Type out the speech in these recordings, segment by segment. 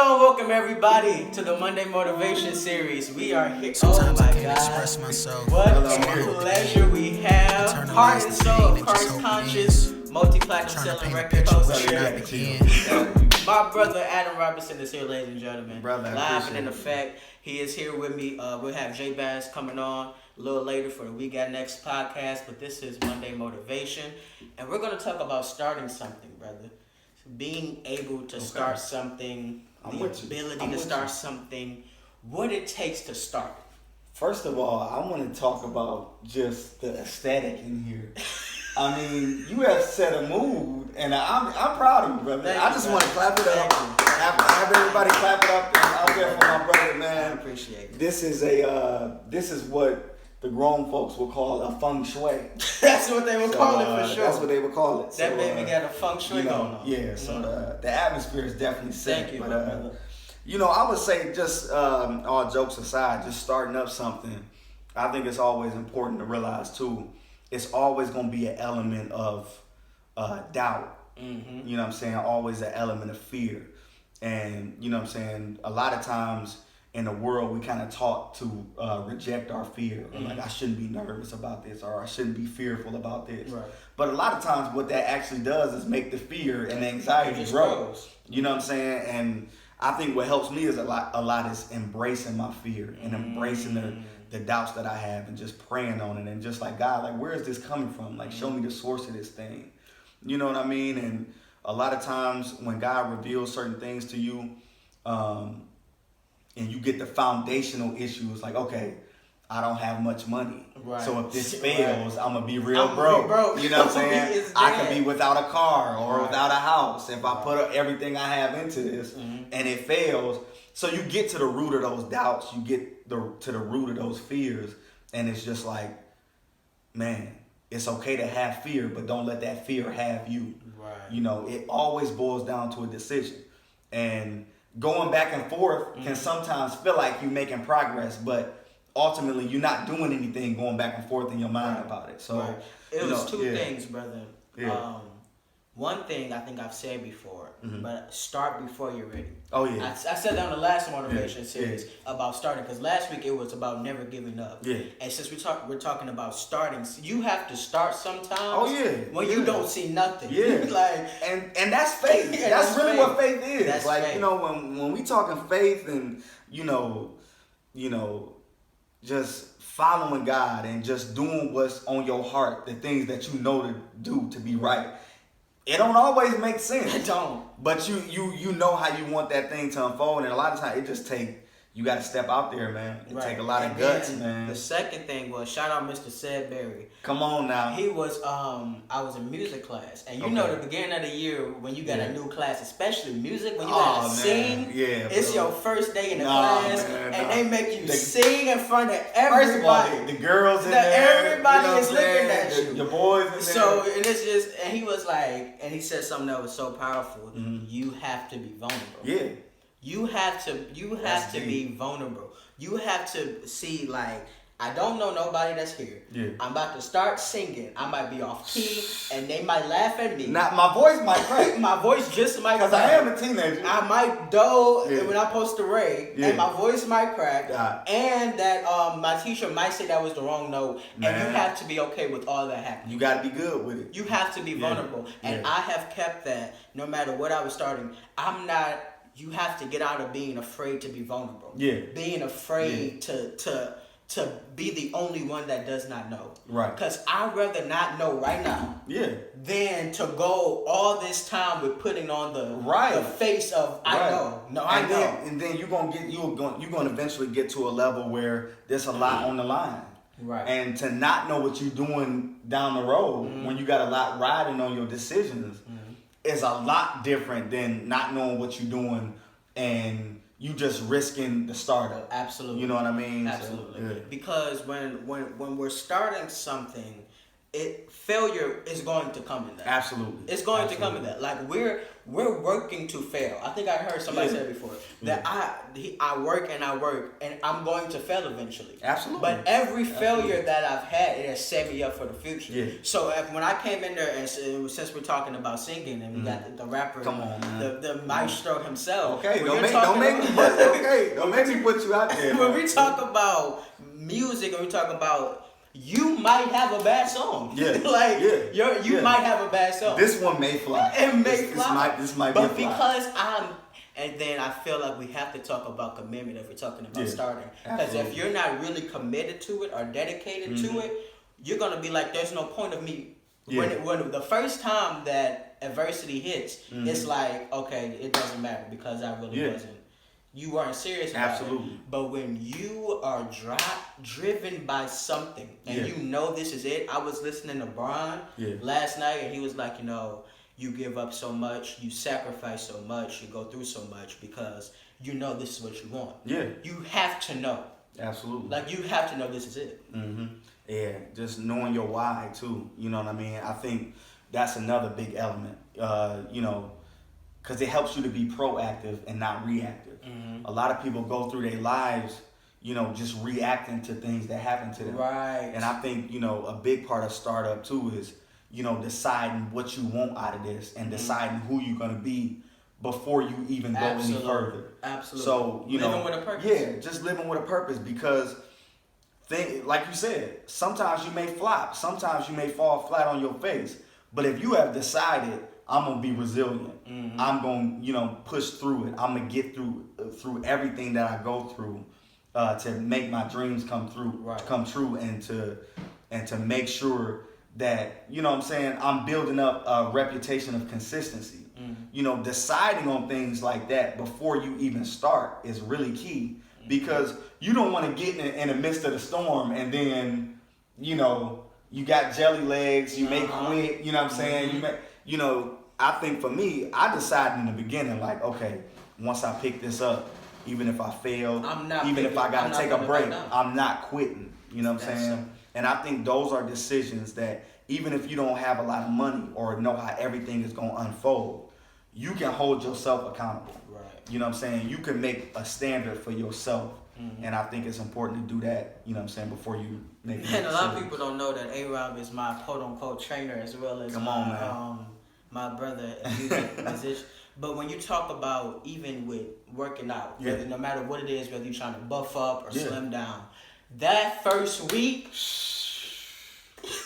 Welcome everybody to the Monday Motivation Series. We are here. Sometimes oh my I can't God. express myself. What a pleasure we have. Heart and soul of Christ conscious, multi-platinum selling record host here. My brother Adam Robinson is here, ladies and gentlemen. Brother, live and in effect. He is here with me. We'll have J Bass coming on a little later for the WEGOTNEXT podcast, but this is Monday Motivation, and we're going to talk about starting something, brother. Being able to start something, the ability to start something, what it takes to start. First of all, I want to talk about just the aesthetic in here. I mean, you have set a mood, and I'm proud of you, brother. I just want to clap it up. Have everybody clap it up out there for my brother, man. I appreciate it. This is what the grown folks will call a feng shui. That's what they would call it for sure. That's what they would call it. That baby got a feng shui going on. Yeah, so the atmosphere is definitely set. Thank you, but, brother. I would say just all jokes aside, just starting up something, I think it's always important to realize too, it's always going to be an element of doubt. Mm-hmm. You know what I'm saying? Always an element of fear. And, you know what I'm saying? A lot of times in the world, we kind of taught to reject our fear. Or like, I shouldn't be nervous about this, or I shouldn't be fearful about this. Right. But a lot of times what that actually does is make the fear and the anxiety grow. You know what I'm saying? And I think what helps me is a lot is embracing my fear and embracing the doubts that I have and just praying on it and just like, God, like, where is this coming from? Like, show me the source of this thing. You know what I mean? And a lot of times when God reveals certain things to you, and you get the foundational issues, like, okay, I don't have much money. Right. So if this fails, I'm going to be real broke. You know what I'm saying? I could be without a car or without a house if I put everything I have into this and it fails. So you get to the root of those doubts. You get to the root of those fears. And it's just like, man, it's okay to have fear, but don't let that fear have you. Right. You know, it always boils down to a decision. And going back and forth can sometimes feel like you're making progress, but ultimately you're not doing anything going back and forth in your mind about it. So it was two things, brother. Yeah. One thing I think I've said before, but start before you're ready. Oh yeah. I said that on the last motivation series about starting, because last week it was about never giving up. Yeah. And since we're talking about starting, you have to start sometimes. Oh yeah. When you don't see nothing. Yeah. Like, and that's faith. That's really what faith is. That's like faith. You know, when we talking faith and you know, just following God and just doing what's on your heart, the things that you know to do to be right. It don't always make sense. It don't. But you know how you want that thing to unfold, and a lot of times it just you got to step out there, man. It take a lot of guts, man. The second thing was, shout out Mr. Sedberry. Come on now. He was, I was in music class, and you know the beginning of the year when you got a new class, especially music, when you gotta sing, it's your first day in the class, and they make you sing in front of everybody. First of all, the girls in there, everybody is looking at you. Your boys in there. So and it's just, and he was like, and he said something that was so powerful. You have to be vulnerable. Yeah. You have to be vulnerable. You have to see, like, I don't know nobody that's here. Yeah. I'm about to start singing. I might be off key, and they might laugh at me. Now, my voice might crack. My voice just might crack. Because I am a teenager. I might dough when I post the rave, and my voice might crack, and that my teacher might say that was the wrong note, and you have to be okay with all that happening. You got to be good with it. You have to be vulnerable, and I have kept that no matter what I was starting. You have to get out of being afraid to be vulnerable. Yeah. Being afraid to be the only one that does not know. Right. Because I'd rather not know right now. Yeah. Than to go all this time with putting on the face of I know. No, I know. And then you're gonna eventually get to a level where there's a lot on the line. Right. And to not know what you're doing down the road when you got a lot riding on your decisions. Is a lot different than not knowing what you're doing and you just risking the startup. Absolutely. You know what I mean? Absolutely. So, because when we're starting something, failure is going to come in that. Absolutely. It's going to come in that. Like we're working to fail. I think I heard somebody say it before that I work and I'm going to fail eventually. Absolutely. But every failure that I've had, it has set me up for the future. Yeah. So when I came in there, and since we're talking about singing, and we got the rapper, come on, man. the maestro himself. Okay, don't make me put you out there. When we talk about music, and we talk about, you might have a bad song. Yeah. You might have a bad song. This one may fly. It may fly. This might but be fly. because and then I feel like we have to talk about commitment if we're talking about starting. Because if you're not really committed to it or dedicated to it, you're gonna be like, there's no point of me. When the first time that adversity hits, it's like, okay, it doesn't matter because I really wasn't. You weren't serious about it. But when you are driven by something and you know this is it. I was listening to Brian last night, and he was like, you give up so much, you sacrifice so much, you go through so much because you know this is what you want. Yeah. You have to know. Absolutely. Like, you have to know this is it. Yeah, just knowing your why too. You know what I mean? I think that's another big element. Because it helps you to be proactive and not reactive. A lot of people go through their lives, just reacting to things that happen to them. Right. And I think, a big part of startup too is, deciding what you want out of this and deciding who you're going to be before you even go any further. Absolutely. So, living with a purpose. Yeah, just living with a purpose, because like you said, sometimes you may flop. Sometimes you may fall flat on your face. But if you have decided, I'm going to be resilient. I'm going to, push through it. I'm going to get through everything that I go through to make my dreams come true, and to make sure that, I'm building up a reputation of consistency. Deciding on things like that before you even start is really key, because you don't want to get in the midst of the storm and then, you got jelly legs, you may quit, you know what I'm saying? I think for me, I decided in the beginning, like, okay, once I pick this up, even if I fail, if I got to take a break, I'm not quitting. You know what I'm saying? And I think those are decisions that, even if you don't have a lot of money or know how everything is going to unfold, you can hold yourself accountable. Right. You know what I'm saying? You can make a standard for yourself. And I think it's important to do that, before you make it. And a lot of people don't know that ARob is my quote-unquote trainer, as well as my brother and music musician. But when you talk about, even with working out, no matter what it is, whether you're trying to buff up or slim down, that first week,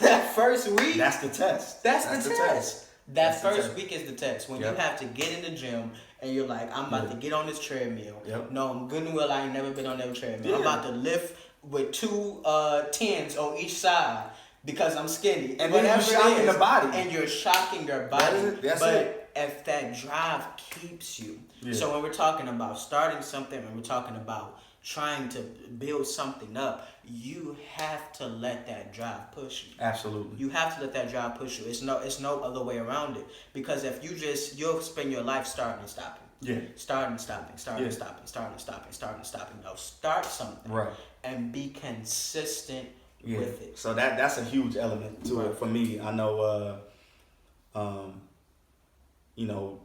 that's the test. That's the test. That first week is the test. When you have to get in the gym and you're like, I'm about to get on this treadmill. No, I'm good and well, I ain't never been on that treadmill. I'm about to lift with 2 10s on each side because I'm skinny. And then you're shocking the body. And you're shocking your body. That's it. If that drive keeps you. So when we're talking about starting something, when we're talking about trying to build something up, you have to let that drive push you. Absolutely. You have to let that drive push you. It's no other way around it. Because if you'll spend your life starting and stopping. Starting and stopping, starting and stopping, starting and stopping, starting and stopping. No, start something. Right. And be consistent with it. So that's a huge element to it for me. I know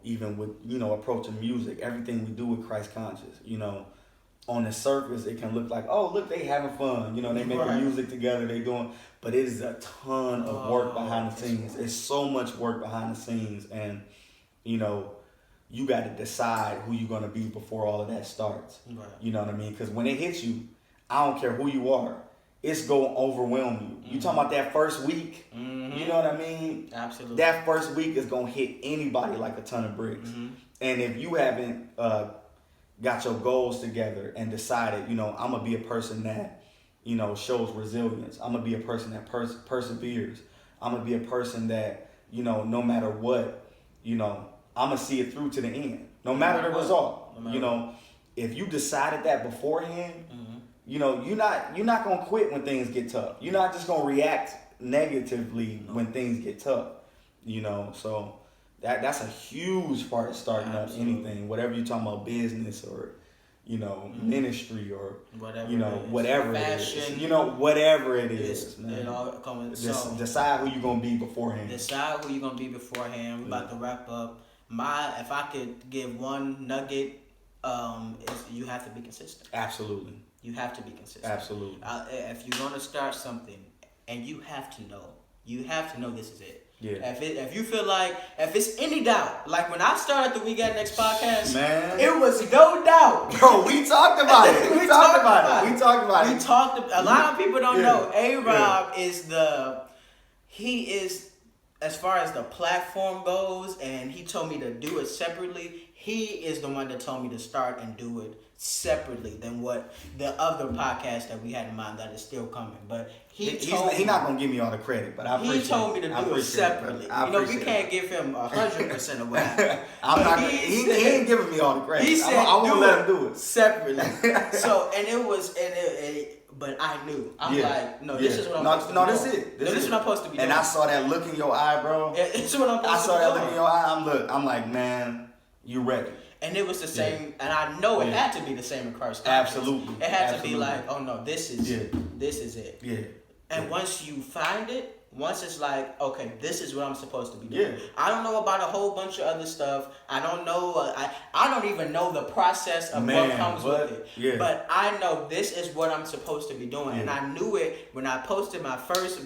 even with, approaching music, everything we do with Christ conscious, on the surface, it can look like, oh, look, they having fun. They making music together, they doing, but it is a ton of work behind the scenes. It's so much work behind the scenes, and, you got to decide who you're going to be before all of that starts. Right. You know what I mean? Because when it hits you, I don't care who you are, it's going to overwhelm you. You talking about that first week, you know what I mean? Absolutely. That first week is going to hit anybody like a ton of bricks. And if you haven't got your goals together and decided, I'm going to be a person that, shows resilience. I'm going to be a person that perseveres. I'm going to be a person that, no matter what, I'm going to see it through to the end. No matter the result. If you decided that beforehand, you're not going to quit when things get tough. You're not just going to react negatively when things get tough. So that's a huge part of starting up anything, whatever you're talking about, business or, ministry or whatever whatever fashion, it is. Whatever it is, man. It all comes. Decide who you're gonna be beforehand. Decide who you're gonna be beforehand. We're about to wrap up. If I could give one nugget, is you have to be consistent. Absolutely. You have to be consistent. Absolutely. If you're gonna start something, and you have to know this is it. Yeah. If you feel like, if it's any doubt, like when I started the We Got Next podcast, man, it was no doubt. Bro, we talked about it. We talked about it. A lot of people don't know. ARob he is, as far as the platform goes, and he told me to do it separately. He is the one that told me to start and do it separately than what the other podcast that we had in mind that is still coming. But he's not gonna give me all the credit, but I appreciate it. He told me to do it separately. We can't give him 100% of what happened. He ain't giving me all the credit. He said, I won't let him do it separately. But I knew. I'm like, no, this is what I'm supposed to be doing. This is what I'm supposed to be doing. And I saw that look in your eye, bro. This is what I'm supposed to be doing. I saw that look in your eye. I'm like, man, you ready. And it was the same, and I know it had to be the same in Christ. Absolutely. It had to be like, oh no, this is it. Yeah. And once you find it, once it's like, okay, this is what I'm supposed to be doing. Yeah. I don't know about a whole bunch of other stuff. I don't know. I don't even know the process of what comes with it. Yeah. But I know this is what I'm supposed to be doing. Yeah. And I knew it when I posted my first,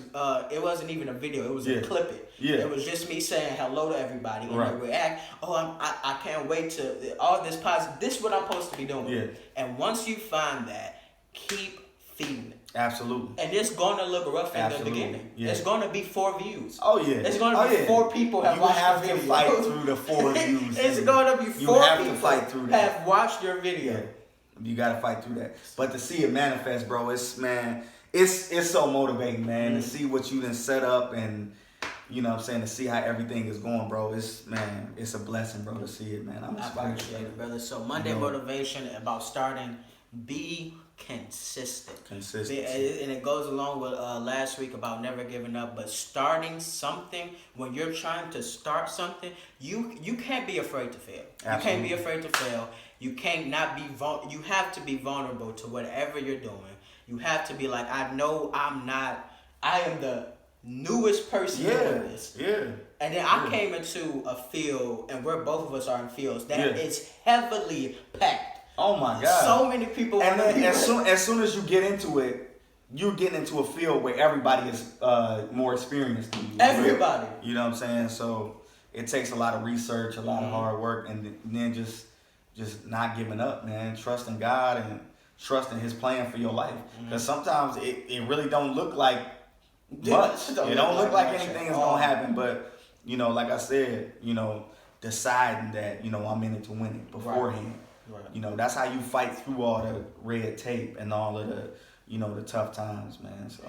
it wasn't even a video. It was a clip it. Yeah. It was just me saying hello to everybody. And they react, I can't wait to, all this positive. This is what I'm supposed to be doing. Yeah. And once you find that, keep feeding it. Absolutely. And it's going to look rough in the beginning. Yeah. It's going to be 4 views. Oh, yeah. It's going to be 4 people have watched your video. You have to fight through the 4 views. It's going to be 4 people have watched your video. Yeah. You got to fight through that. But to see it manifest, bro, it's so motivating, man, to see what you done set up and, you know what I'm saying, to see how everything is going, bro. It's a blessing, bro, to see it, man. I'm inspired. I appreciate it, brother. So Monday motivation about starting, be consistent. Consistency. And it goes along with last week about never giving up, but starting something, when you're trying to start something, you can't be afraid to fail. Absolutely. You can't be afraid to fail. You can't not be you have to be vulnerable to whatever you're doing. You have to be like, I am the newest person doing this. Yeah. And then I came into a field, and where both of us are in fields, that is heavily packed. Oh my God! So many people. And then as soon as you get into it, you're getting into a field where everybody is more experienced than you. Everybody. You know what I'm saying? So it takes a lot of research, a lot of hard work, and then just not giving up, man. Trusting God and trusting His plan for your life. Because sometimes it really don't look like much. It don't look like anything is gonna happen. But like I said, deciding that I'm in it to win it beforehand. Right. That's how you fight through all the red tape and all of the, the tough times, man. So,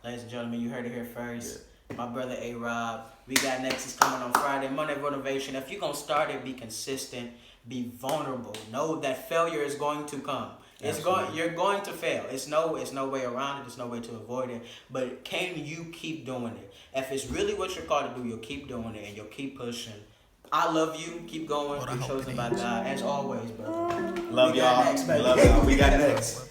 ladies and gentlemen, you heard it here first. Yeah. My brother ARob. We Got Next is coming on Friday. Monday motivation. If you're gonna start it, be consistent, be vulnerable. Know that failure is going to come. You're going to fail. It's no way around it. There's no way to avoid it. But can you keep doing it? If it's really what you're called to do, you'll keep doing it and you'll keep pushing. I love you. Keep going. You're chosen by God. As always, brother. Love y'all. Love y'all. We got next.